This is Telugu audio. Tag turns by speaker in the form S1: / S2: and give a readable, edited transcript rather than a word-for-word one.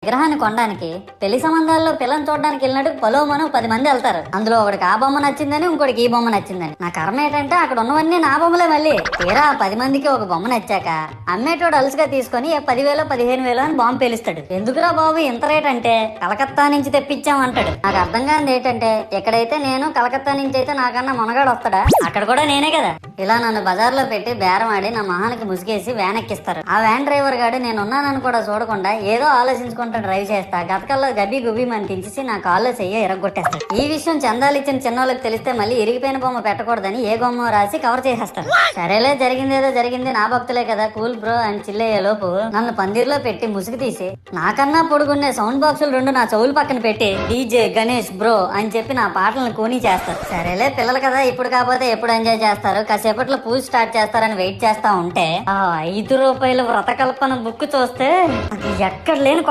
S1: విగ్రహాన్ని కొనడానికి పెళ్లి సంబంధాల్లో పిల్లని చూడడానికి వెళ్ళినట్టు పొలవమను 10 మంది వెళ్తారు. అందులో ఒకడికి ఆ బొమ్మ నచ్చిందని, ఇంకోటికి ఈ బొమ్మ నచ్చిందని. నా కర్మ ఏంటంటే అక్కడ ఉన్నవన్నీ నా బొమ్మలే. మళ్ళీ తీరా 10 మందికి ఒక బొమ్మ నచ్చాక అమ్మేటోడు అలుసుగా తీసుకొని 10,000 15,000 అని బాంబు పేలుస్తాడు. ఎందుకురా బాబు ఇంత రేట్ అంటే కలకత్తా నుంచి తెప్పించామంటాడు. నాకు అర్థం కానిది ఏంటంటే ఎక్కడైతే నేను కలకత్తా నుంచి అయితే నాకన్నా మునగాడు వస్తాడా, అక్కడ కూడా నేనే కదా. ఇలా నన్ను బజార్లో పెట్టి బేరం ఆడి నా మొహానికి ముసుగేసి వ్యాన్ ఎక్కిస్తారు. ఆ వ్యాన్ డ్రైవర్ గాడు నేను ఉన్నానని కూడా చూడకుండా ఏదో ఆలోచించుకుంటూ డ్రైవ్ చేస్తా గతకల్లో గబ్బి గుబ్బి మని తీసి నా కాల్లో చెయ్యి ఇరగొట్టేస్తాడు. ఈ విషయం చందాలు ఇచ్చిన చిన్నోళ్ళకి తెలిస్తే మళ్ళీ ఇరిగిపోయిన బొమ్మ పెట్టకూడదని ఏ బొమ్మ రాసి కవర్ చేసేస్తారు. సరేలే జరిగిందేదో జరిగింది, నా భక్తులే కదా కూల్ బ్రో అని చిల్లయ్యే లోపు నన్ను పందిర్లో పెట్టి ముసుగు తీసి నాకన్నా పొడుగున్నే సౌండ్ బాక్సులు 2 నా చెవులు పక్కన పెట్టి డీజే గణేష్ బ్రో అని చెప్పి నా పాటలను కూనీ చేస్తారు. సరేలే పిల్లలు కదా ఇప్పుడు కాకపోతే ఎప్పుడు ఎంజాయ్ చేస్తారు, కాసేపట్లో పూజ స్టార్ట్ చేస్తారని వెయిట్ చేస్తా ఉంటే ఆ 5 రూపాయల వ్రతకల్పన బుక్ చూస్తే అది ఎక్కడ లేని